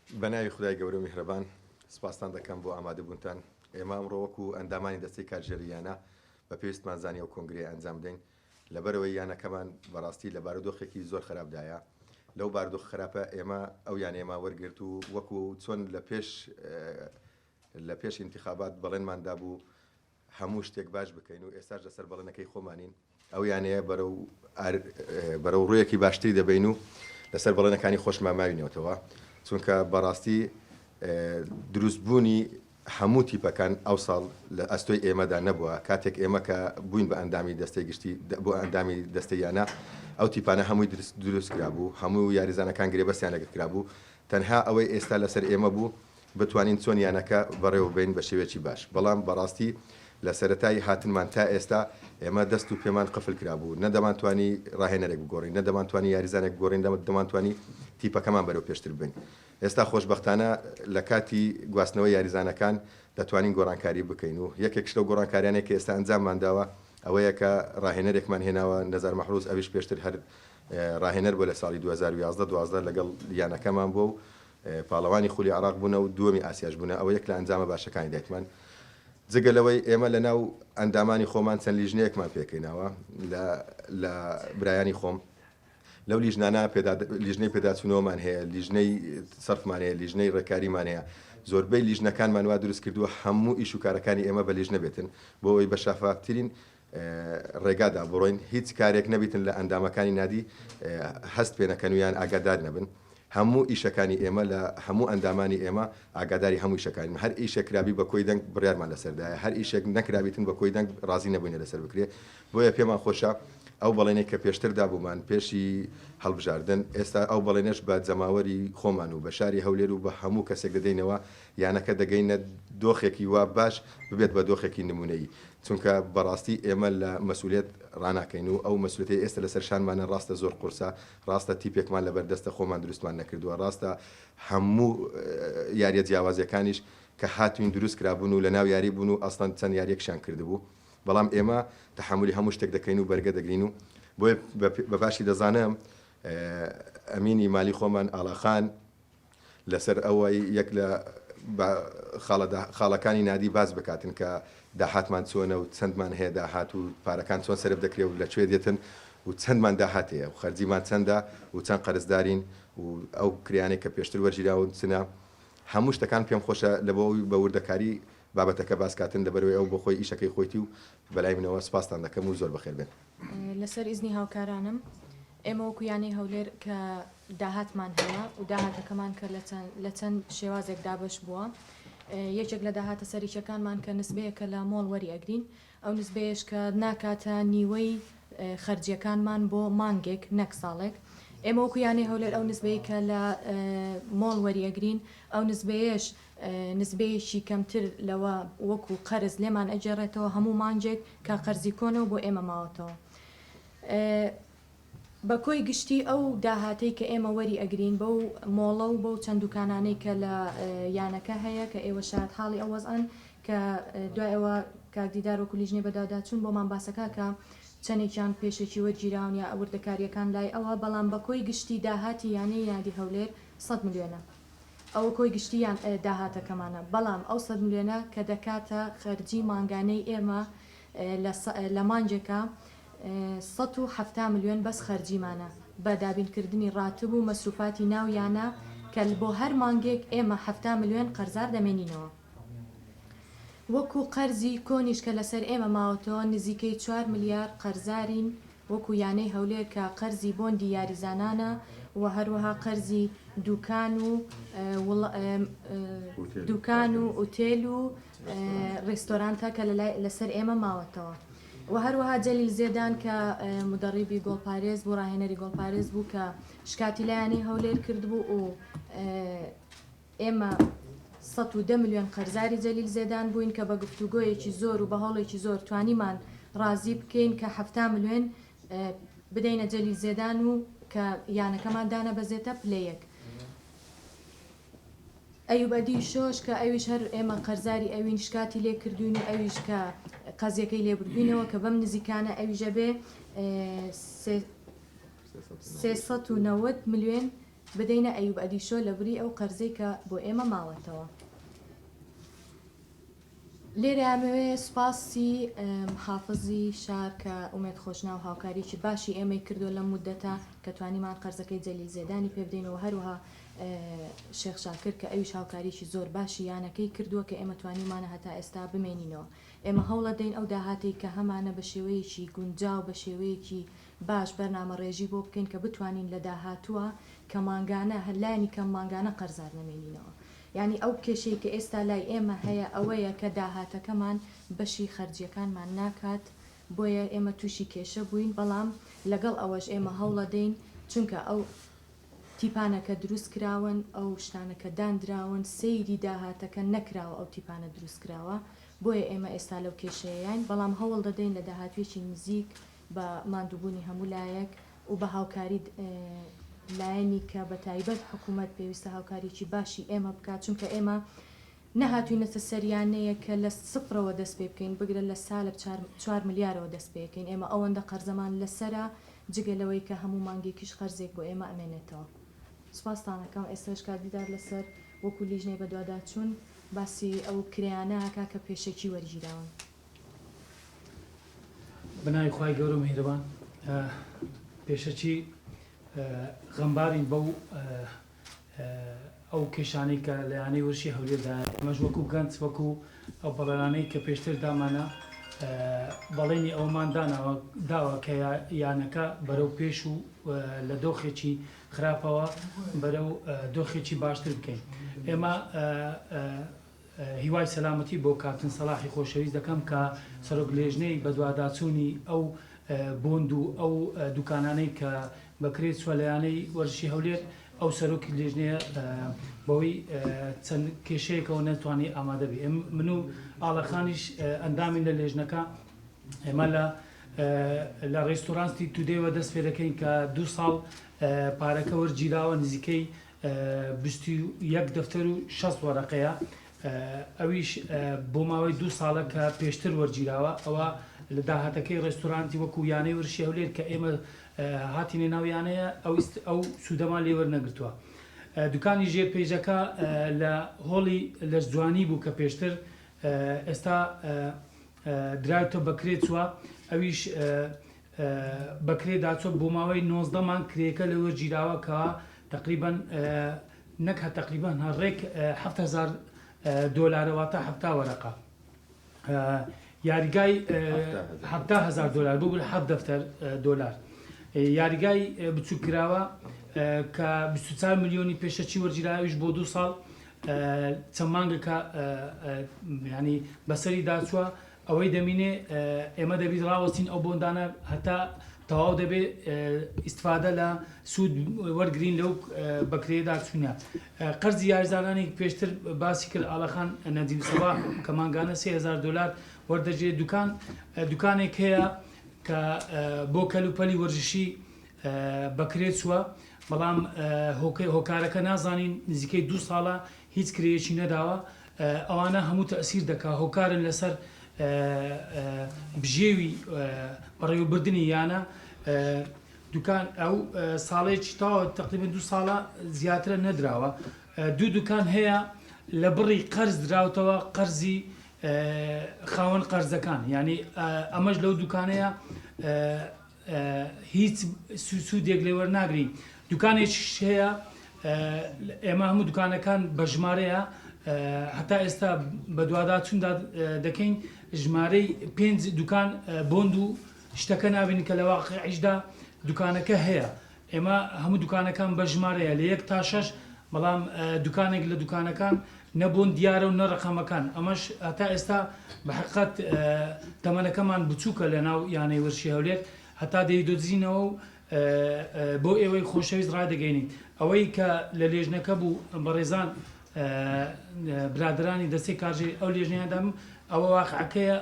بەناوی خدای گەورە میهرەبان سپاسان دەکەم بۆ ئامادەبوونتان ئێمە ئەمڕۆوەکو ئەندامانی دەستەی کارژێریانە بە پێویستمان زانانی ئەو کۆنگرێ ئەنجام بدەین لەبەرەوەی یانەکەمان بەڕاستی لە بارودۆخێکی زۆر خراپدایە لەو بارودۆخ خراپە ئێمە ئەو یان ئێمە وەرگرت و وەکو چۆن لە پێش انتخابات بەڵێنماندا بوو هەموو شتێک باش بکەین و ئێستاش لەسەر بەڵێنەکەی خۆمانین ئەو یانەیە بەرەو ڕوویەکی باشتری دەبین و لەسەر بەڵێنەکانی خۆشمان ماوینەوەتەوە چونکە بەڕاستی دروستبوونی هەموو تیپەکان ئەو ساڵ لە ئەستۆی ئێمەدا نەبووە کاتێک ئێمە کە بووین بە ئەندامی دەستەی گشتی بۆ ئەندامی دەستەیانە ئەو تیپانە هەمووی دروست کرابوو هەموو یاریزانەکان گرێبەستیان لەگەت کرابوو تەنها ئەوەی ئێستا لەسەر ئێمە بوو بتوانین چۆن یانەکە بەڕێوە بین بە شێوێکی باش بەڵام بەڕاستی لە سەرەتای هاتنمان تا ئێستا ئێمە دەست و پێمان قفل کرابوو نەدەمانتوانی ڕاهێنەرێک بگۆڕین نەدەمانتوانی یاریزانێک بگۆڕین دەمانتوانی تیپەکەمان بەرەو پێشتر بین ئێستا خۆشبەختانە لە کاتی گواستنەوەی یاریزانەکان دەتوانین گۆڕانکاری بکەین و یەکێک لەو گۆڕانکاریانێک کە ئێستا ئەنجاممان داوە ئەوەیە کە ڕاهێنەرێکمان هێناوە نەزار مەحروز ئەویش پێشتر هەر ڕاهێنەر بۆ لە ساڵی 2011 لەگەڵ یانەکەمان بۆ و پاڵەوانی خولی عراق بوون و دووەمی ئاسیاش بوون ئەوە یەک لە ئەنجامە باشەکانی دایکمان جگە لەوەی ئێمە لە ناو ئەندامانی خۆمان چەند لیژنەیەکمان پێکەینەوە لە برایانی خۆم لەو لیژنەی پێداچوونەوەمان هەیە لیژنەی سەرفمان هەیە لیژنەی ڕێکاریمان هەیە زۆربەی لیژنەکانمان وا دروست کردووە هەموو ئیش و کارەکانی ئێمە بە لیژنە بێتن بۆ ئەوەی بە شافافترین ڕێگادا بڕۆین هیچ کارێک نەبیتن لە ئەندامەکانی نادی هەست پێنەکەنویان ئاگادار نەبن هەموو ئیشەکانی ئێمە لە هەموو ئەندامانی ئێمە ئاگاداری هەموو ئیشەکانی هەر ئیشێکرابی بە کۆی دەنگ بڕیارمان لەسەردایە هەر ئیشێک نەکرابیتن بە کۆی دەنگ ڕازی نەبووینە لەسەر بکرێ بۆیە پێمان خۆشە ئەو بەڵێنێک کە پێشتردا بوومان پێشی هەڵبژاردن ئێستا ئەو بەڵێنێش بە جەماوەری خۆمان و بە شاری هەولێر و بە هەموو کەسێک دەدەینەوە یانەکە دەگەینە دۆخێکی وا باش ببێت بە دۆخێکی نمونەیی چونکە بەڕاستی ئێمە لە مەسئولیت ڕناکەین و ئەو مەسئولیتی ئێستا لەسەر شانمانە ڕاستە زۆر قورسە ڕاستە تیپێکمان لە بەردەستە خۆمان دروستمان نەکردووە ڕاستە هەموو یاریە جیاوازیەکانیش کە هاتوین دروست کرابوون و لە ناو یاری بوون و ئەسڵەن چەند یاریەکشان کردبوو بەڵام ئێمە تەحملی هەموو شتێک دەکەین و بەرگە دەگرین و بۆیە بە باشی دەزانم ئەمینی مالی خۆمان ئاڵاخان لەسەر ئەوەی یەک لە خاڵەکانی نادی باز بکاتن کە داهاتمان چۆنە و چەندمان هەیە داهات و پارەکان چۆن سەرف دەکرێت و لەکوێ دێتن و چەندمان داهات هەیە و خەرجیمان چەندە و چەند قەرزدارین و ئەو کریانێک کە پێشتر وەرگیراون چنە هەموو شتەکان پێم خۆشە لەبەوەی بە وردەکاری بابەتەکە باسکاتن لەبەرەوەی ئەو بۆ خۆی ئیشەکەی خۆیتی و بەلای منەوە سپاسان دەکەم و زۆر بەخێر بێن لەسەر ئیزنی هاوکارانم ئێمە وەکو یانەی هەولێر کە داهاتمان هەیە و داهاتەکەمان کە لە چەند شێوازێک دابش بووە یەکێک لە داهاتە سەریکەکانمان کە نسبەیەکە لە مۆڵ وەریئەگرین ئەو نسبەیەش کە ناکاتە نیوەی خەرجیەکانمان بۆ مانگێک نەک ساڵێک ئێمە وەکو یانەی هەولێر ئەو نسبەیە کە لە مۆڵ وەریئەگرین ئەو نسبەیەش نسبەیەشی کەمتر لەوە وەکو قەرز لێمان ئەجێڕێتەوە هەموو مانجێک کە قەرزی کۆنەوە بۆ ئێمە ماوەتەوە بە کۆی گشتی ئەو داهاتەی کە ئێمە وەری ئەگرین بەو مۆڵە و بەو چەند دوکانانەی کە لە یانەکە هەیە کە ئێوە شاد حاڵی ئەوەزان کە دوایەوە کاکدیدار وەکو لیژنەی بەداداچوون بۆمان باسەکە کە چەندێکیان پێشێکی وەرگیراون یا ئەوردەکاریەکان لای ئەوە بەڵام بە کۆی گشتی داهاتی یانەی یادی هەولێر 100 میلیۆنە ئەوە کۆی گشتیان داهاتەکەمانە بەڵام ئەو 100 میلیۆنە کە دەکاتە خەرجی مانگانەی ئێمە لە مانجێکە 170 میلیۆن بەس خەرجیمانە بە دابینکردنی ڕاتب و مەسروفاتی ناویانە کە بۆ هەر مانگێک ئێمە 70 میلیۆن قەرزار دەمێنینەوە وەکو قەرزی کۆنیش کە لەسەر ئێمە ماوەتەوە نزیکەی 4 میلیارد قەرزارین وەکو یانەی هەولێر کە قەرزی بۆندی یاریزانانە و هەروەها قەرزی دوکان و ئوتێل و ڕێستۆرانتە کە لەسەر ئێمە ماوەتەوە و هەروەها جەلیل زێدان کە مدەڕیبی گۆڵپارێز بوو ڕاهێنەری گۆڵپارێز بوو کە شکاتی لایەنەی هەولێر کردبوو و ئێمە 110 میلیۆن قەرزاری جەلیل زێدان بووین کە بە گفتوگۆیەکی زۆر و بە هەوڵێکی زۆر توانیمان ڕازی بکەین کە 70 میلیۆن بدەینە جەلیل زێدان و کە یانەکەمان دانە بەزێتە پلەیەک ئەیوبەدی شۆش کە ئەویش هەر ئێمە قەرزاری ئەوین شکاتی لێ کردوین و ئەویش کە قەزیەکەی لێبردوینەوە کە بەم نزیکانە ئەویژە بێ 390 میلیۆن بدەینە ئەیوب ئەدیشۆ لە بری ئەو قەرزەی کە بۆ ئێمە ماوەتەوە. لێرە ئەمەوێ سوپاسی حافزی شار کە ئومێد خۆشنا و هاوکاریی باشی ئێمەی کردو لە مودەتە کە توانیمان قەرزەکەی جەلیل زێدانی پێ بدەینەوە، هەروها شێخ شاکر کە ئەویش هاوکاریی زۆر باشی یانەکەی کردووە کە ئێمە توانیمانە هەتا ئێستا بمێنینەوە. ئێمە هەوڵە دەین ئەو داهاتی کە هەمانە بە شێوەیەکی گونجاو بە شێوەیەکی باش بەرنامە ڕێژی بۆ بکەین کە بتوانین لە داهاتووە کە مانگانە هەلانی کەم مانگانە قەرزار نەمێنینەوە. یعنی ئەو کێشەی کە ئێستا لای ئێمە هەیە ئەوەیە کە داهاتەکەمان بەشی خەرجیەکانمان ناکات، بۆیە ئێمە تووشی کێشە بووین. بەڵام لەگەڵ ئەوەش ئێمە هەوڵە دەین چونکە ئەو تیپانەکە دروست کراون، ئەو شتانەکە دانراون، سەیری داهاتەکە نەکراوە ئەو تیپانە دروست کراوە، بۆیە ئێمە ئێستا لەو کێشەیەیان. بەڵام هەوڵ دەدەین لە داهاتوێکی نزیک بە ماندووبوونی هەموو لایەک و بە هاوکاری لایەنی کە بە تایبەت حکوومەت پێویستە هاوکاریی باشی ئێمە بکات، چونکە ئێمە نەهاتووینەتە سەریانەیە کە لە سفرەوە دەست پێ بکەین بگرە لە سالە 4 ملیارەوە دەست پێکەین. ئێمە ئەوەندە قەرزەمان لەسرە جگەلەوەی کە هەموو مانگێکیش خەرزێک بۆ ئێمە ئەمێنێتەوە. سوپاستانەکەم ئێستاش کاتیدار لەسەر وەکو لیژنەی بەدوادا چوون باسی ئەو کرایانەکە کە پێشێکی وەرگیراون. بنای خوای گەورە و میهرەبان، پێشەچی غەمبارین بەو ئەو کێشانەی کە لەیانەی وەرشی هەولێردا ئەمەش وەکو گەنج وەکو ئەو بەڵێنانەی کە پێشتر دامانە بەڵێنی ئەومان داوە کە یانەکە بەرەو پێش و لە دۆخێکی خراپەوە بەرەو دۆخێکی باشتر بکەین. ئێمە هیوای سەلامەتی بۆ کاپتن سەلاحی خۆشەویست دەکەم کە سەرۆک لێژنەی بەدواداچوونی ئەو بۆند و ئەو دوکانانەی کە بەکرێت سوالەیانەی وەرزشی هەولێر ئەو سەرۆکی لێژنەیە بەوەی چەند کێشەیەکەوە نەتوانێت ئامادە بێ. من و ئاڵەخانیش ئەندامین لە لێژنەکە ئێمە لە ڕێستۆرانتی تودێوە دەست پێ دەکەین کە 2 ساڵ پارەکە وەرگیراوە نزیکەی 21 دەفتەر و 60 وەرەقەیە. ئەویش بۆ ماوەی 2 ساڵە کە پێشتر وەرگیراوە. ئەوە لە داهاتەکەی ڕێستۆرانتی وەکو یانەی وەرشی هەولێر کە ئێمە هاتینێ ناویانەیە ئەو سوودەمان لێ وەرنەگرتووە. دوکانی ژێرپێژەکە لە هۆڵی لە جوانی بوو کە پێشتر ئێستا درایتۆ بەکرێت چووە، ئەویش بەکرێ داچۆ بۆ ماوەی 19 مان کرێکە لە وەرگیراوە کە تقریبا نەک تقریبا هەڕێک 7,000 دۆلارەواتە 7 وەرەقە. یاریگای 7,000 دۆلار بۆ 7 دەفتەر دۆلار. یاریگای بچوو کراوە کە 24 ملیۆنی پێشەچی وەرگیراویش بۆ 2 ساڵ چەند مانگەکە ینی بەسەری داچووە. ئەوەی دەمینێ ئێمە دەبیت ڕاوەستین ئەو بۆندانە هەتا تەواو دەبێت ئیسفادە لە سوود وەرگرین لەو بەکرێدا چوونە. قەرزی یاریزانانی پێشتر باسی کرد ئاڵەخان نەجیب سەباح کە مانگانە 3,000 دۆلار وەردەژێت. دوکانێک هەیە کە بۆ کەلوپەلی وەرزشی بەکرێت چووە، بەڵام هۆکارەکە نازانین نزیکەی 2 ساڵە هیچ کرێیەکی نەداوە. ئەوانە هەموو تەسیر دەکات، هۆکارن لەسەر بژێوی بەڕێوەبردننی یانە دوکان. ئەو ساڵێکی تاوە تقریبا 2 ساڵە زیاترە نەدراوە. 2 دوکان هەیە لە بڕی قەرز دراوتەوە، قەرزی خاوەن قەرزەکان، ینی ئەمەش لەو دوکانەیە هیچ سوودێک لێ وەرناگرین. دوکانێکی هەیە ئێمە هەموو دوکانەکان بە ژمارەیە هەتا ئێستا بە دوواداچووندا دەکەین ژمارەی 5 دوکان بۆند و شتەکە نابین کە لە واقعیشدا دوکانەکە هەیە. ئێمە هەموو دوکانەکان بە ژمارەیە لە 1 تا 6، بەڵام دوکانێک لە دوکانەکان نەبوون دیارە و نەڕەقەمەکان. ئەمەش هەتا ئێستا بە حقیقەت تەمەنەکەمان بچووکە لە ناو یانەی وەرشی هەولێر، هەتا دەیدۆزینەوە و بۆ ئێوەی خۆشەویست ڕادەگەینین. ئەوەی کە لە لێژنەکە بوو بەڕێزان برادرانی دەستەی کارژێر ئەو لێژنیاندام ئەوە واقعەکەیە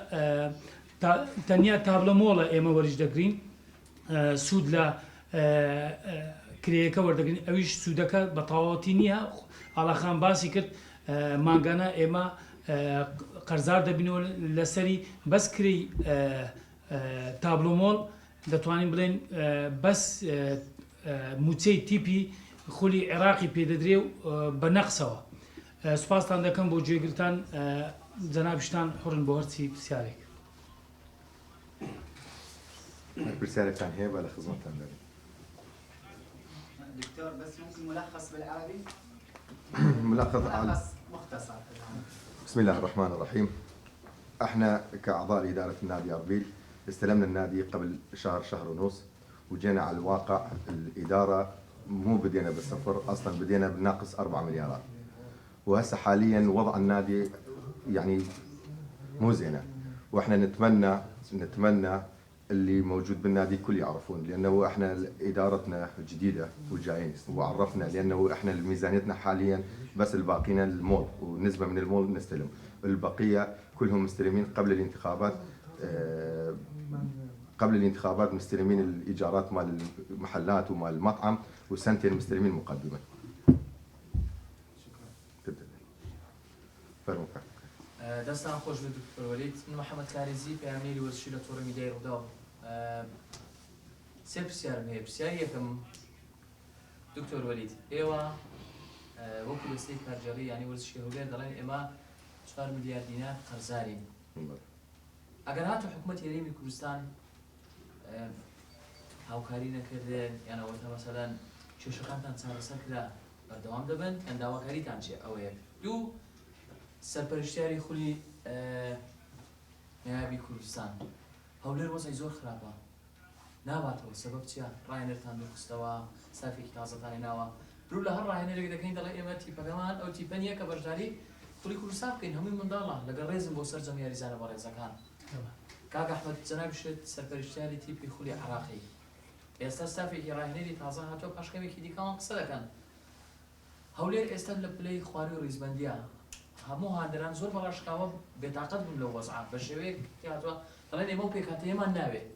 تەنیا تابلە مۆڵە ئێمە وەریش دەگرین، سوود لە کرێیەکە وەردەگرین. ئەویش سوودەکە بە تەواوەتی نییە. ئاڵاخان باسی کرد مانگانە ئێمە قەرزار دەبینەوە لەسەری بەس کری تابلۆ مۆڵ دەتوانین بڵێن بەس موچەی تیپی خولی عێراقی پێدەدرێ و بە نەقسەوە سوپاسان دەکەم بۆ گوێگرتان جەنابشتان حڕن بۆ هەرچی پرسیارێک پرسیارێکتان هەیە بە لە خزمەتتان دەبێت. دكتور بس ممكن ملخص بالعربي؟ ملخص مختصر. بسم الله الرحمن الرحيم. احنا كاعضاء لاداره النادي اربيل استلمنا النادي قبل شهر ونص، وجينا على الواقع الاداره مو بدينا بالصفر، اصلا بدينا بناقص 4 مليارات. وهسه حاليا وضع النادي يعني مو زينه، واحنا نتمنى اللي موجود بالنادي الكل يعرفون، لانه احنا ادارتنا جديده وجايين وعرفنا، لانه احنا ميزانيتنا حاليا بس الباقينا المول ونسبه من المول نستلم، البقيه كلهم مستلمين قبل الانتخابات. قبل الانتخابات مستلمين الايجارات مال المحلات ومال المطعم، وسنتين مستلمين مقدما. شكرا. فرموك. دەستان خۆش بێت دکتۆر وەلید. من محەممەد کارێزی پەیامنێری وەرزشی لە تۆڕە میدیای ڕووداوە. سێ پرسیارم هەیە. پرسیاری یەکەم دکتۆر وەلید، ئێوە وەکو دەستەی کارجێڕی یانی وەرزشی هەولێر دەڵێن ئێمە 4 میلیارد دینار قەرزارین. ئەگەر هاتو حکوومەت هێرێمی کوردستان هاوکاری نەکردێن یانەوەتە مەسەلەن کێشەکانتان چارەسەر کرا بەردەوام دەبن ئەنداواکاریتان چێ؟ ئەوەیە. دوو، سەرپەرشتیاری خولی نایابی کوردستان هەولێر وەزعی زۆر خراپە، ناباتەوە. سەبەب چییە؟ ڕاهێنەرتان دەخستەوە، سافێکی تازەتان هێناوە. برو لە هەر ڕاهێنەرێک دەکەین دەڵێ ئێمە تیپەکەمان ئەو تیپە نییە کە بەشداری خولی کوردستان بکەین، هەمووی منداڵە لەگەڵ ڕێزم بۆ سەرجەم یاریزانە بە ڕێزەکان. کاک ئەحمەد جەنابشت سەرپەرشتیاری تیپی خولی عێراقی، ئێستا سافێکی ڕاهێنەری تازە هاتۆ پاشکەمێکی دیکەوان قسە دەکەن. هەولێر ئێستا لە پلەی خواری و ڕیزبەندیە، هەموو هاندەران زۆر بەڕاشکاوە بێتاقەت بوون لەو وەزعە بە شێوەیەک هاتووە دەڵێن ئێمە و پێکهاتەیەمان ناوێت.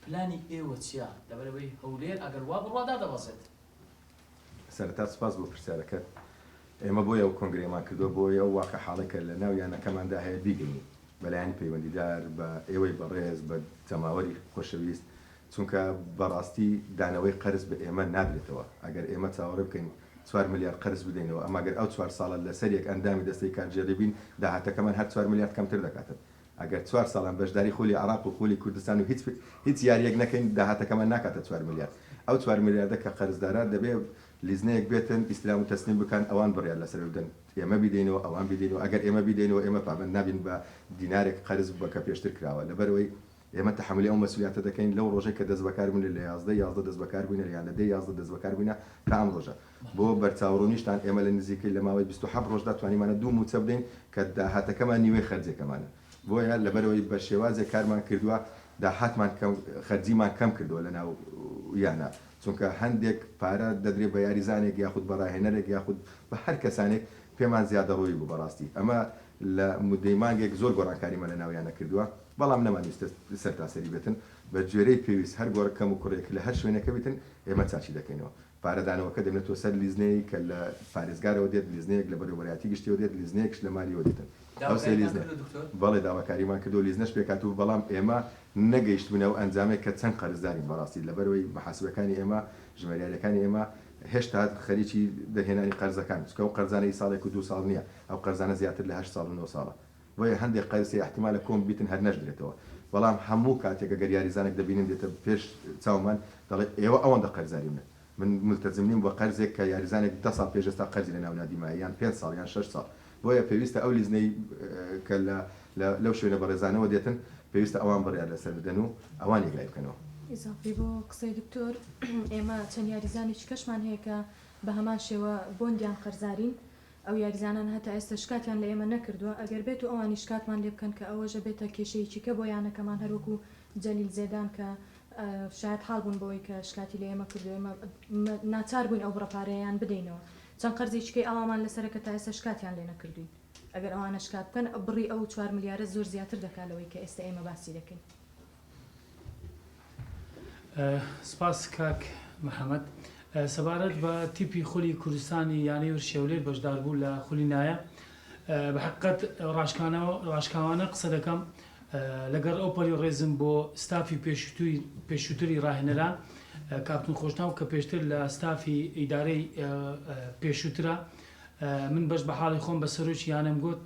پلانی ئێوە چییە لەبەرەوەی هەولێر ئەگەر وا بڕوادا دەبەزێت؟ سەرەتا سپاس بۆ پرسیارەکەت. ئێمە بۆیە ئەو کۆنگرێمان کردووە بۆیە ئەو واقع حاڵێکە لە ناو یانەکەماندا هەیە بیگەینی بەلایانی پەیوەندیدار بە ئێوەی بەڕێز بە جەماوەری خۆشەویست، چونکە بەڕاستی دانەوەی قەرز بە ئێمە نادرێتەوە. ئەگەر ئێمە چاوەڕێ بکەین 4 میلیارد قەرز بدەینەوە، ئەماگەر ئەو 4 ساڵە لەسەر یەک ئەندامی دەستەی کارجێڕی بین داهاتەکەمان هەر 4 میلیارد کەمتر دەکاتن. ئەگەر 4 ساڵان بەشداری خولی عێراق و خولی کوردستان و هیچ یاریەک نەکەین داهاتەکەمان ناکاتە 4 میلیارد. ئەو 4 میلیاردە کە قەرزداران دەبێت لیزنەیەک بێتن ئیسلام و تەسلیم بکەن، ئەوان بڕیان لەسەر بدەن، ئێمە بیدەینەوە ئەوان بیدەینەوە. ئەگەر ئێمە بیدەینەوە ئێمە پابند نابین بە دینارێک قەرز بکە پێشتر کراوە، لەبەرەوەی ئێمە تەحملی ئەو مەسئولیاتە دەکەین لەو ڕۆژێک کە دەست بەکار بووین لە 11 دەست بەکار بووین یان لە 11 دەست بەکار بووینە تا ئەم ڕۆژە. بۆ بەرچاوڕوونیشتان ئێمە لە نزیکەی لە ماوەی 27 ڕۆژدا توانیمانە 2 موچە بدەین کە داهاتەکەمان نیوەی خەرجێکەمانە. بۆیە لەبەرەوەی بە شێوازێک کارمان کردووە، داهاتمان خەرجیمان کەم کردووە لە ناو یانە، چونکە هەندێک پارە دەدرێت بە یاریزانێک یاخود بە ڕاهێنەرێک یاخود بە هەر کەسانێک پێمان زیادە ڕۆی بوو. بەڕاستی ئەمە لە مودەی مانگێک زۆر گۆڕانکاریمە لە ناویانە کردووە، بەڵام نەمانویستە سەرتاسەری بێتن بە جوێرەی پێویست هەر گۆڕ کەم و کوڕێک لە هەر شوێنەکە بێتن ئێمە چاچی دەکەینەوە. پارەدانەوەکە دەبێتەوە سەر لیزنەیە کە لە پارێزگارەوە دێت، لیزنەیەک لە بەروبەرایەتی گشتیەوە دێت، لیزنەیەکش لە مالیەوە دێتن. بەڵێ داواکاریمان کردو لیزنەش پێکاتوو، بەڵام ئێمە نەگەیشتبوونەوە ئەنجامێک کە چەند قەرزدارین. بەڕاستی لەبەرەوەی محاسبەکانی ئێمە ژمارەیەکانی ئێمە هێشتا خەریکی دەهێنانی قەرزەکان، چونکە ئەو قەرزانەی ساڵێک و 2 ساڵ نییە، ئەو قەرزانە زیاتر لە 8 ساڵ و 9 ساڵە. بۆیە هەندێک قەرزی احتیمالە کۆم بیتن هەر نەژدرێتەوە، بەڵام هەموو کاتێک ئەگەر یاریزانێک دەبینین دێتە پێش چاومان دەڵێ ئێوە ئەوەندە قەرزاری منە، من ملتەزم نیم بە قەرزێک کە یاریزانێک 10 ساڵ پێش ئێستا قەرزی لە ناو نادیماییان 5 ساڵ یان 6 ساڵ. بۆیە پێویستە ئەو لیزنەی کە لەو شوێنە بەڕێزانەوە دێتن پێویستە ئەوان بڕیان لەسەر بدەن و ئەوان یەکلای بکەنەوە. ئیزافی بۆ قسەی دکتۆر، ئێمە چەند یاریزانێکی کەشمان هەیە کە بە هەمان شێوە بۆندیان قەرزارین، ئەو یاریزانان هەتا ئێستا شکاتیان لە ئێمە نەکردووە. ئەگەر بێت و ئەوانی شکاتمان لێ بکەن کە ئەوەژە بێتە کێشەیەکی کە بۆ یانەکەمان هەروەکو جەلیل زێدان کە شاید حاڵ بوون بۆی کە شکاتی لە ئێمە کردو، ئێمە ناچار بووین ئەو بڕەپارەیان بدەینەوە. چەند قەرزێکیکەی ئەوامان لەسەرەکە تا ئێستا شکاتیان لێ نەکردوین. ئەگەر ئەوانە شکات بکەن بڕی ئەو 4 میلیارە زۆر زیاتر دەکاتەوەی کە ئێستا ئێمە باسی دەکەین. سپاس کاک محەممەد. سەبارەت بە تیپی خولی کوردستانی یانەی ورشێولێر بەشدار بوو لە خولی نایە، بە حقیقەت ڕاشکاوانە قسە دەکەم لەگەر ئەو پەلی ڕێزم بۆ ستافی پێشووتری ڕاهێنەران کاپتن خۆشناو کە پێشتر لە ستافی ئیدارەی پێشووترە من بەش بە حاڵی خۆم بە سەرۆکییانم گوت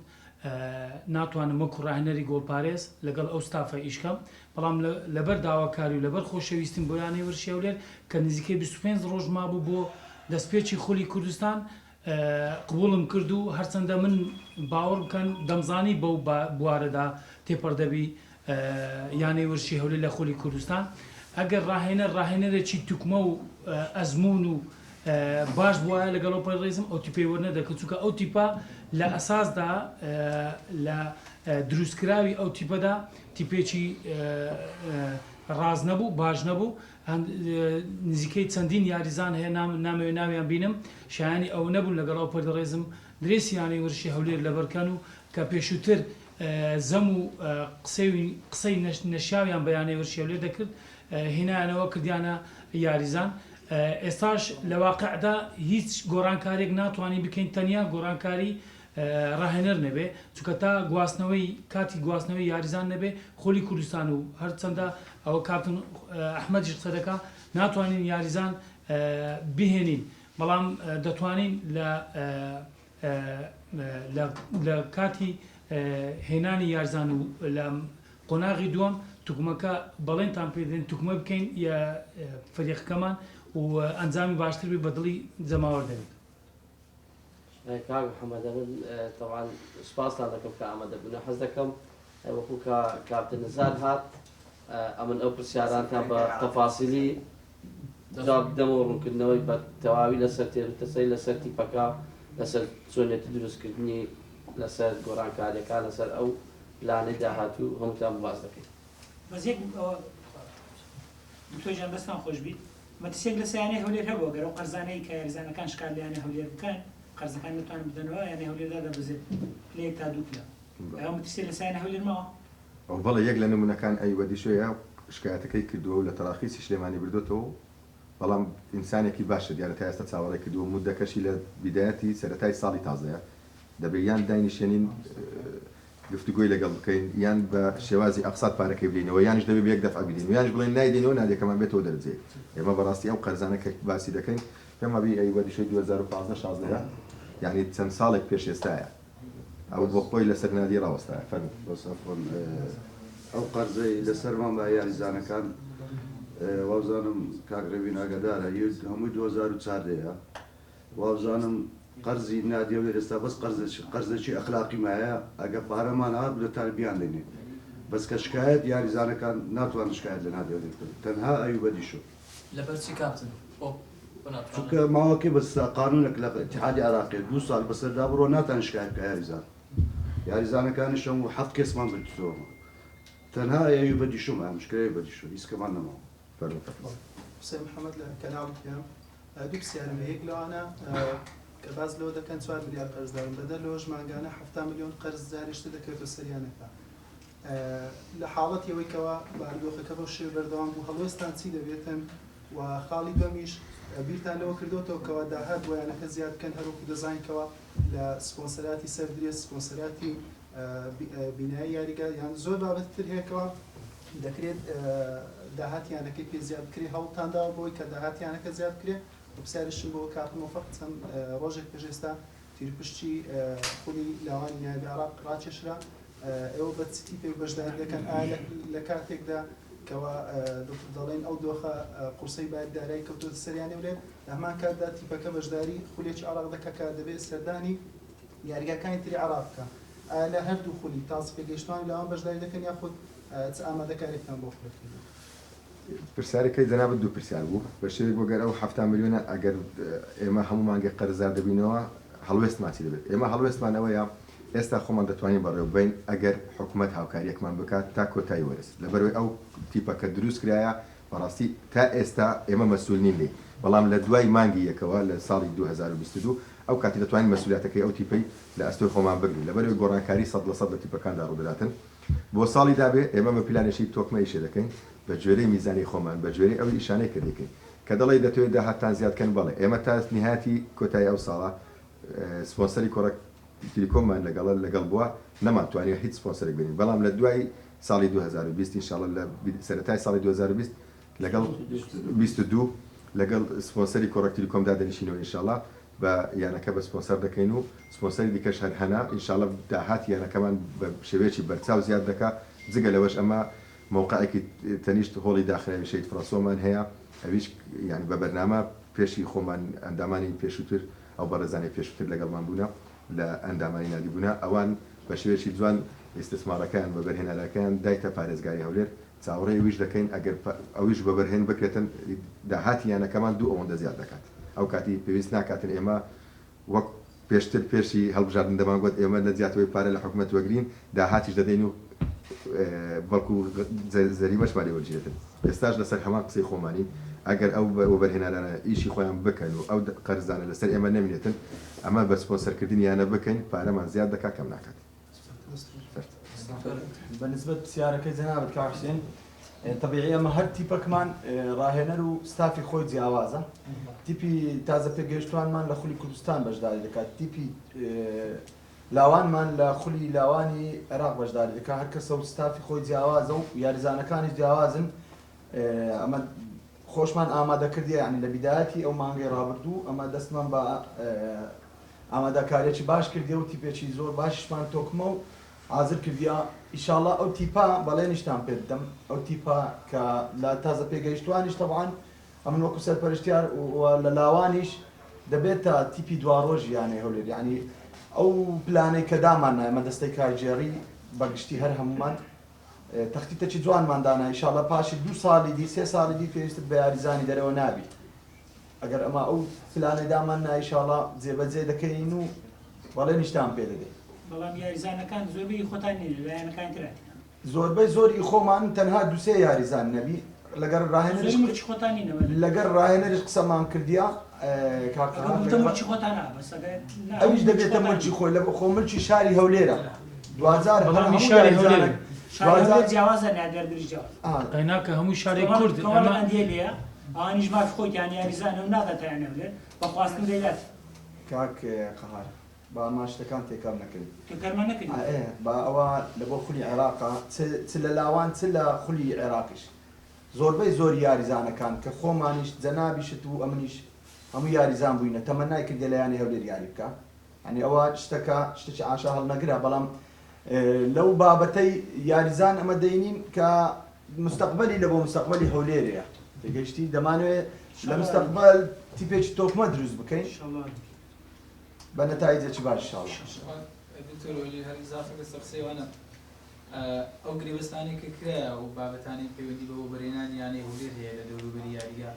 ناتوانم وەکو ڕاهێنەری گۆڵپارێز لەگەڵ ئەو ستافە ئیشکەم بەڵام لەبەر داواکاری و لەبەر خۆشەویستیم بۆ یانەی ورشێولێر کە نزیکەی 25 ڕۆژ مابوو بۆ دەستپێکی خولی کوردستان قبولم کرد و هەرچەندە من باوەڕ بکەن دەمزانی بەو بوارەدا تێپەردەبی یانەی ورشی هەولێر لە خولی کوردستان ئەگەر ڕاهێنەرێکی توکمە و ئەزمون و باش بواە لەگەڵ ئەو ڕێزم ئەو تیپەی وەرنەدەکە چونکە ئەو تیپە لە ئەساسدا لە دروستکراوی ئەو تیپەدا تیپێکی ڕاز نەبوو باش نەبوو نزیکەی چەندین یاریزان هەیە نامەوێ ناویان بینم شایانی ئەو نەبوون لەگەڵ ئەو پەردەڕێزم درێسییانەی ورشی هەولێر لەبەرکەن و کە پێشووتر زەم و قسەی نەشاویان بەیانەی ورشی هەولێر دەکرد هێنایانەوە کردیانە یاریزان ئێستاش لە واقعدا هیچ گۆڕانکارێک ناتوانین بکەین تەنیا گۆڕانکاری ڕاهێنەر نەبێ چونکە تا گواستنەوەی کاتی گواستنەوەی یاریزان نەبێ خۆلی کوردستان و هەرچەندە ئەوە کاپتن ئەحمەدیش قسە دەکا ناتوانین یاریزان بهێنین بەڵام دەتوانین لە کاتی هێنانی یاریزان و لە قۆناغی دووەم توکمەکە بەڵێنتان پێدەین توکمە بکەین یا فەریقەکەمان و ئەنجامی باشتر بێ بەدڵی جەماوەەر دەبێت. کاک محەممەد من تەوان سوپاسان دەکەم کە ئامادەبوون حەز دەکەم وەکو کاپتن نزار هات ئەمن ئەو پرسیارانتان بە تەفاسیلی جواب بدەمەوە ڕوونکردنەوەی بە تەواوی لەسەر تێروتەسەی لەسەر تیپەکە لەسەر چۆنێتی دروستکردنی لەسەر گۆڕانکاریەکان لەسەر ئەو پلانەی داهاتوو هەمووتان باز دەکەین. بەزێک تۆجان بەستان خۆش بیت مەترسێک لە سیانەی هەولێر هەبووە گەرە و قەرزانەی کە یاریزانەکان شکال لەیانە هەولێر بکەن قەرزەکان نتوانن بدەنەوە یانەی هەولێردا دەبزێت پلەیەک تا دوو پلە ئەو مەترسێک لە سیانە هەولێر ماوە بەڵێ یەک لە نمونونەکان ئەیوەدی شوێیە شکایەتەکەی کردووە و لە تەراخیسی شلێمانی بردوێتەوە بەڵام ئینسانێکی باشە دیارە تا ئێستا چاوەڕێ کردووە مودەکەشی لە بیدایەتی سەرەتای ساڵی تازەیە دەبێت یان داینیشێنین گفتوگوی لەگەڵ بکەین یان بە شێوازی ئەقسات پارەکەی بلینەوە یانش دەبێت یەک دەفع بدین یانش بڵێن نایدینەوە نادێکەمان بێتەوە دەرجێ ئێمە بەڕاستی ئەو قەرزانەکە باسی دەکەین پێم وابی ئەیوەدیشەی 2015 یعنی چەند ساڵێک پێش ئێستایە ئەو بۆ خۆی لەسەر نادی ڕاوەستایە فەرمی ئەو قەرزەی لەسەرمان بە یاریزانەکان وابزانم کاگرەوی ناگەدارە هەمووی 2004 وابزانم قەرزی نادیێ ئێستا بەس قەرزێکی ئەخلاقی مایە ئەگە پارەمان هات دەتان بیان دێنێ بەس کە شکایەت یاریزانەکان ناتوان شکایەت لە نادیێ تەنها ئەیوبەدی شو لەبەرچی کاپتن چونکە ماوەکەی بەس قانونێک لە اتحادی عراقی 2 ساڵ بەسەردا بڕۆ ناتان شکایەت بکە یاریزانەکانیش هەموو 7 کەسمان بردووە تەنها ئەیوبەدی شو مشکلەی بەدی شو هیچ کەمان نەماوە حسين محمد لكناوي كام دوك سيارة هيك لو أنا كباز لو ده كان 4 مليار قرض دارم بدل لوج ما جانا 7 مليون قرض زارش تذكرت السريانة لحالتي ويكوا باردوخ كبر شيء بردوام وهلوستان سيدا بيتم وخالد دوميش بيرتان لو كردوتو كوا داهات ويانا كزياد كان هروك ديزاين كوا لسبونسراتي سيردريس سبونسراتي بنائية رجال يعني زود بابت هيك كوا دەکرێت داهاتیانەکەی پێ زیاد بکرێ هەوڵتانداوە بۆی کە داهاتیانەکە زیاد بکرێ و پرسیارشم بۆ کاتمەوەفق چەند ڕۆژێک پێش ئێستا تیرپشتی خولی لاوانی نایبی عراق ڕاکێشرا ئێوە بە چیتی پێ بەشداری دەکەن ئایا لە کاتێکدا کەوا دەڵێن ئەو دۆخە قورسەی بایدارایی کەوتۆتە سەریانێ ولێت لە هەمان کاتدا تیپەکە بەشداری خولێکی عراق دەکا کە دەبێت سەردانی یاریگاکانی تری عراق بکە ئایا لە هەردوو خولی تاس پێگەیشتوانی لەوان بەشداری دەکەن یاخود ئامادەکاریتان بۆ خوێندن پرسیارەکەی جەنابەت دوو پرسیار بوو بە شێوەیەک بۆ گەر ئەو 7 میلیۆنە ئەگەر ئێمە هەموو مانگە قەرزار دەبینەوە هەڵوێستماچی دەبێت ئێمە هەڵوێستمانەوەیە ئێستا خۆمان دەتوانین بەڕێوە بین ئەگەر حکوومەت هاوکاریەکمان بکات تا کۆتایی وەرست لەبەرەوەی ئەو تیپەکە دروست کرایە بەڕاستی تا ئێستا ئێمە مەسئول نین لێ بەڵام لە دوای مانگی یەکەوە لە ساڵی 2022 ئەو کاتی دەتوانین مەسئولیتەکەی ئەو تیپەی لە ئەستۆی خۆمان بگرین لەبەرەوەی گۆڕانکاری 100% لە تیپەکاندا ڕوودەداتن بۆ ساڵی دابێ ئێمە بە پلانێکی تۆکمەیشە دەکەین بە جوێرەی میزانی خۆمان بە جوێرەی ئەو ئیشانەی کە دەکەین کە دەڵێ دەتوێت داهاتان زیادکەن بەڵێ ئێمە تا نهاتی کۆتایی ئەو ساڵە سپۆنسەری کۆڕک تیلیکۆممان لەگەڵ بووە نەماتوانێت هیچ سپۆنسەرێک بینین بەڵام لە دوای ساڵی 2020 ئینشاڵڵا لە سەرەتای ساڵی 2020 لەگەڵ 22 لەگەڵ سپۆنسەری کۆڕەکتری کۆمدا دەنیشینەوە ئینشاءڵڵا بە یانەکە بە سپۆنسەر دەکەین و سپۆنسەری دیکەش هەر هەنا ئینشاءڵڵا داهات یانەکەمان بە شێوەیەکی بەرچاو زیاد دەکات جگە لەوەش ئەمە موقعێکی تەنیشت هۆڵی داخراوی شەید فرەنسۆمان هەیە ئەویش یعنی بە بەرنامە پێشی خۆمان ئەندامانی پێشووتر ئەو بەڕێزانی پێشووتر لەگەڵمان بوونە لە ئەندامانی نادیبوونە ئەوان بە شێوەیەکی جوان ئیسtisمارەکان بە بەرهێنەرەکان دایتە پارێزگاری هەولێر چاوەڕێی ویش دەکەین ئەگەر ئەویش بە بەرهێن بکرێتن داهاتی یانەکەمان دوو ئەوەندە زیاد دەکات ئەو کاتی پێویست ناکاتن ئێمە وەک پێشتر پێشی هەڵبژاردن دەمانگوت ئێمە لە زیاتەوەی پارە لە حکوومەت وەگرین داهاتیش دەدەین و بەڵکو زەری بەشماری وەرجێتن ئێستاش لەسەر هەمان قسەی خۆمانی ئەگەر ئەو وەبەرهێنانە ئیشی خۆیان بکەن و ئەو قەرزانە لەسەر ئێمە نەمێنێتن ئەمە بە سپۆنسەرکردنی یانە بکەین پارەمان زیاد دەکات کەم ناکات بەنسبەت پرسیارەکەی جەنابەت کاکسێن طبیعی ئەمە هەر تیپەکمان ڕاهێنەر و ستافی خۆی جیاوازە تیپی تازە پێگەیشتوانمان لە خولی کوردستان بەشداری دەکات تیپی لاوانمان لە خولی لاوانی عێراق بەشداری دەکات هەر کەسە و ستافی خۆی جیاوازە و یاریزانەکانی جیاوازن ئەمە خۆشمان ئامادەکردی ینی لە بیدایەتی ئەو مانگەی ڕابردوو ئەمە دەستمان بە ئامادەکاریەکی باش کردی و تیپێکی زۆر باششمان تۆکمە و حاضر کردیا ئیشاڵڵا ئەو تیپا بەڵێ نیشتان پێ بدەم ئەو تیپا کە لە تازە پێگەیشتوانیش تەبعاان ئەمن وەکو سەرپەرشتیار لە لاوانیش دەبێتە تیپی دواڕۆژ یانێ هەولێر یعنی ئەو پلانەی کە دامان ئەمە دەستەی کارجێڕی بەگشتی هەر هەمومان تەختیتەکی جوانماندانە ئیشاڵڵا پاشی 2 ساڵی دی 3 ساڵی دی پێویستت بە یاریزانی دەرەوە نابی ئەگەر ئەمە ئەو پلانەی دامان ئیشاڵڵا جێبەجێ دەکەین و بەڵێ نیشتان پێ دەدەین بەڵام یاریزانەکان زۆربەی خۆتان لایەنەکان ترات زۆربەی زۆری خۆمان تەنها دوسێ یاریزان نەبی لەگەر ڕاهێنەرش خۆتانی لەگەر ڕاهێنەرش قسەمان کردیا کاکمەرجی خۆتان ئەویش دەبێتە ملکی خۆی لە خۆملکی شاری هەولێرە 2000 شاری هەولێر جیاوازە نادەردری جیاواز قەیناکە هەموو شاری کورد ئەمەندێ ئەوانیش ماف خۆیان یاریزانە و نادەتیانە هەولێر بە خواستن دەیلات کاک قەهار با ماشتەکان تێکام نەکرد تێکارمان نەکرد با ئەوە لە بۆ خولی عێراقا چ لە لاوان چ لە خولی عێراقیش زۆربەی زۆر یاریزانەکان کە خۆمانیش جەنابیشت و ئەمنیش هەموو یاریزان بووینە تەمەنای کردێ لەیانی هەولێر یاری بکە هەنی ئەوە شتێکی ئاشا هەڵنەگرە بەڵام لەو بابەتەی یاریزان ئەمە دەینین کە مستەقبەلی لە بۆ مستەقبەلی هەولێرەیە تێگەشتی دەمانوێت لە مستەقبەل تیپێکی تۆکمە دروست بکەین بە نەتایجێکی باش ئینشاڵڵا دکتۆر وەلی هەر ئیزافە لەسەر قسەیوانە ئەو گرێوەستانی کە کرا و بابەتانی پەیوەندی بەوە بەرهێنان یانەی هەولێر هەیە لە دەوروبەری یاریگا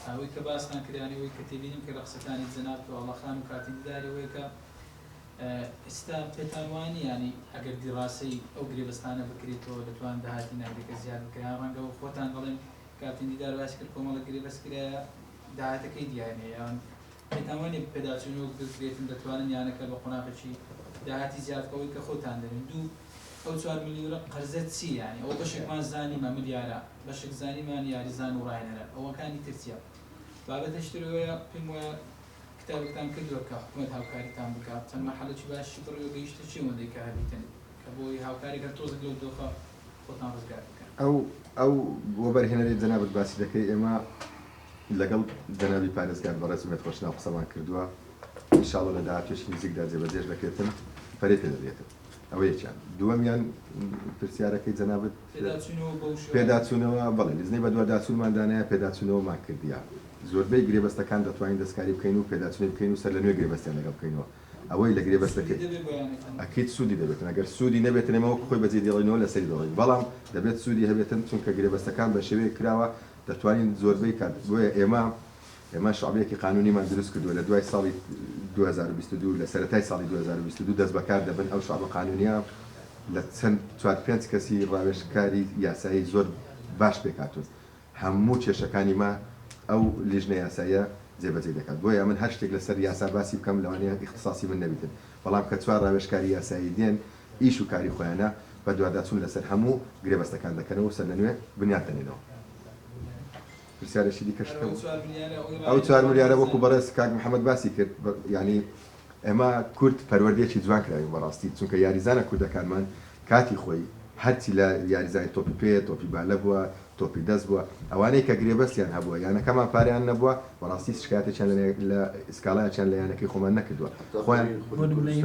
ئەوەی کە باسان کردیانی ئەوەی کە تێبینیم کە لە قسەکانی جەناب ئەڵەخان و کاتیداری ئەوەیە کە ئێستا پێتان وانی ینی ئەگەر دیڕاستەی ئەو گرێبەستانە بکرێتەوە دەتوان داهاتی ناگرێکە زیاد بکەیان ڕەنگە و خۆتان بەڵێن کاتین دیدار باش کرد کۆمەڵە گرێبەستکرایە داهاتەکەی دیانێ یان پێتانوانی پێداچون و بکرێتن دەتوانن یانەکە بە قۆناغێکی داهاتی زیادکەوەی کە خۆتان دەبین دوو ئەو 4 میلیۆنە قەرزەت چی یانی ئەو بەشێکمان زانیمە ملیارە بەشێک زانیمان یاریزان و ڕاهێنەرە ئەوەکانی ترچیە بابەتەشترەوەیە پێم وایە کتابتان کردووە کە حکوومەت هاوکاریتان بکات چەند مەرحەلەی باشی بڕێوە گەیشتە چی ئەوەندەی کە هەبیتن کە بۆی هاوکاریگەر تۆزێک لەو دۆخە خۆتان ڕزگار بکەن ئەو بۆ بەرهێنەری جەنابەت باسی دەکەی ئێمە لەگەڵ جەنابی پارێزگار بە ڕێزمێت خۆشنا قسەمان کردووە ئینشاڵڵا لە داهاتوێکی نزیکدا جێبەجێش دەکرێتن پەرێ پێ دەدرێتن ئەوە یەکیان دووەمیان پرسیارەکەی جەنابەت پێداچوونەوە بەڵێ نزنەی بە دووە داچوونماندانەیە پێداچوونەوەمان کردیا زۆربەی گرێبەستەکان دەتوانین دەستکاری بکەین و پێداچوونی بکەین و سەر لە نوێ گرێبەستیان لەگەڵ بکەینەوە ئەوەی لە گرێبەستەکەی ئەکید سوودی دەبێتن ئەگەر سوودی نەبێتن ئێمە خۆی بەجێ دێڵینەوە لەسەری دەڵین بەڵام دەبێت سوودی هەبێتن چونکە گرێبەستەکان بە شێوەیە کراوە دەتوانین زۆربەی کات بۆیە ئێمە شعبێکی قانونیمان دروست کردووە لە دوای ساڵی 2022 لە سەرەتای ساڵی 2022 دەست بەکار دەبن ئەو شعبە قانونیە لە چەند 4-5 کەسی ڕاوێژکاری یاسایی زۆر باش پێکاتون هەموو کێشەکانی ما ئەو لیژنە یاساییە جێبەجێ دەکات بۆیە من هەر شتێک لەسەر یاسا باسی بکەم لەوانەیە اختصاصی من نەبیتن بەڵام کە 4 ڕاوێژکاری یاسایی دێن ئیش و کاری خۆیانە بە دوواداچوون لەسەر هەموو گرێبەستەکان دەکەنەوە سەر لە نوێ بنیاد دەنێنەوە پرسیارێکی دیکەشکە ئەو 4 ملیارە وەکو بەڕێز کاک محەممەد باسی کرد ینی ئێمە کورد پەروەردەیەکی جوان کراوی بەڕاستی چونکە یاریزانە کوردەکانمان کاتی خۆی هەرچی لە یاریزای تۆپی پێ تۆپی بالە بووە تۆپی دەست بووە ئەوانەی کە گرێبەستیان هەبووە یانەکەمان پاریان نەبووە بەڕاستی شکایەتێکیان لە ئسکاڵایان لە یانەکەی خۆمان نەکردووە خۆیان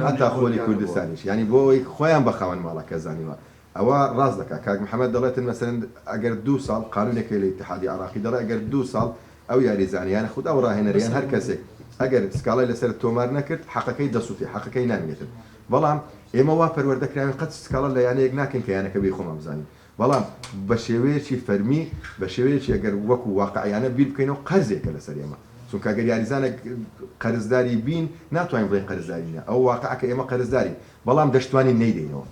هەتا خۆلی کوردستانیش ینی بۆ ئەوەی خۆیان بە خاوەن ماڵەکە زانیوە ئەوە ڕاست دەکات کاک محەممەد دەڵێتن مەسەرەن ئەگەر 2 ساڵ قانونێکی لە اتحادی عراقی دەڵێ ئەگەر 2 ساڵ ئەو یاریزانیانە خود ئەو ڕاهێنەریان هەر کەسێک ئەگەر سکاڵای لەسەر تۆمار نەکرد حەقەکەی دەسووتی حەقەکەی نامێتن بەڵام ئێمە وا پەروەردەکراوین قەت سکاڵە لە یانەیەک ناکەین کە یانەکە بێ خۆمان بزانین بەڵام بە شێوەیەکی فەرمی بە شێوەیەکی ئەگەر وەکو واقعیانە بیر بکەینەوە قەرزێکە لەسەر ئێمە چونکە ئەگەر یاریزانە قەرزداری بین ناتوانین بڵێن قەرزدارینە ئەو واقعەکە ئێمە قەرزداری بەڵام دەشتوانی نەیدەینەوە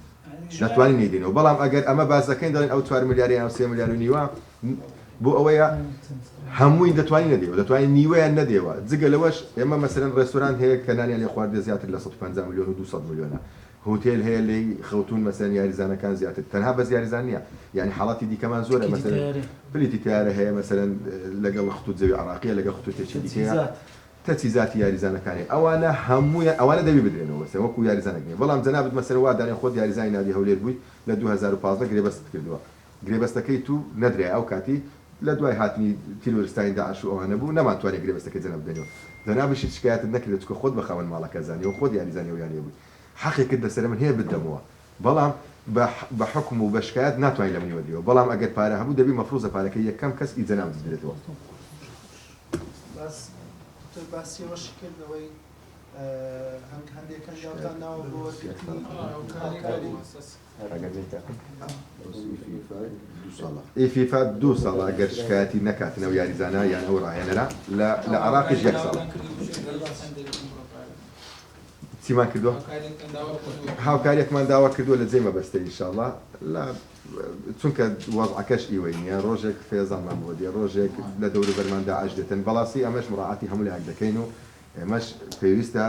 ناتوانین نەیدەینەوە بەڵام ئەگەر ئەمە باز دەکەین دەڵێن ئەو 4 ملیاری یان 3 ملیار و نیوە بۆ ئەوەیە هەمووی دەتوانین نەدێەوە دەتوانین نیوەیان نەدێەوە جگە لەوەش ئێمە مەسەرەن ڕێستۆران هەیە کە نانیان لێ خواردە زیاتر لە 150 میلیۆن و 200 میلیۆنە هۆتێل هەیە لی خەوتون مەسەرەن یاریزانەکان زیاتر تەنها بەس یاریزان نییە یعنی حاڵاتی دیکەمان زۆرە مەسەرەن پلیتی تیارە هەیە مەسەرەن لەگەڵ خطوط زەوی عراقیە لەگەڵ خطوطێکی دیکەیە تەچیزاتی یاریزانەکانی ئەوانە هەمووی ئەوانە دەبی بدرێنەوە وەسە وەکو یاریزانەکەی بەڵام جەنابەت مەسەرەن وا دانێ خۆت یاریزانی نادی هەولێر بووی لە 2015 گرێبەست کردووە گرێبەستەکەی تو نەدرێ ئەو کاتی لە دوای هاتنی تیرۆریستانی داعش و ئەوانە بوو نەمانتوانێت گرێبەستەکەی جەناب بدەنەوە جەنابشی شکایەتت نەکرێت چکە خۆت بە خاوەن ماڵەکە زانی و خۆت یاریزانی و یانێ بووی حەقێکت لەسەر من هەیە بدەمەوە بەڵام بە حکم و بە شکایەت ناتوانین لە منی وەدیەوە بەڵام ئەگەر پارە هەبوو دەبی مەفروزە پارەکەی یەکەم کەس ئیجەنام بدرێتەوە باسی ئەوەشی کردنەوەی هەندێکەکان یاوتان ناوە بۆ ئیفیفا 2 ساڵە ئەگەر شکایەتی نەکاتنەوە یاریزانە یان ئەو ڕاهێنەرە لە عراقیش 1 ساڵە چیمان کردووە هاوکاریەکمان داوا کردووە لە جێ مەبەستە ئینشاءڵڵا چونکە وەضعەکەش ئیوەی نییە ڕۆژێک فێزانمان بۆ دیە ڕۆژێک لە دەور بەرمان داعش دێتن بەڵاسی ئەمەش مڕاعاتی هەموو لایەک دەکەین و ئێمەش پێویستە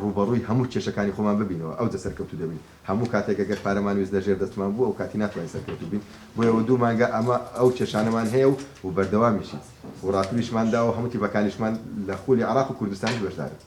ڕوبەڕووی هەموو کێشەکانی خۆمان ببینەوە ئەو سەرکەوتو دەبین هەموو کاتێک ئەگەر پارەمان ویست لەژێر دەستمان بوو ئەو کاتی ناتوانین سەرکەوتو بین بۆیەوە 2 مانگە ئەمە ئەو کێشانەمان هەیە و بەردەوامیشی و ڕاتوریشمان داوە هەموو تیبەکانیشمان لە خولی عراق و کوردستانی بەشدارن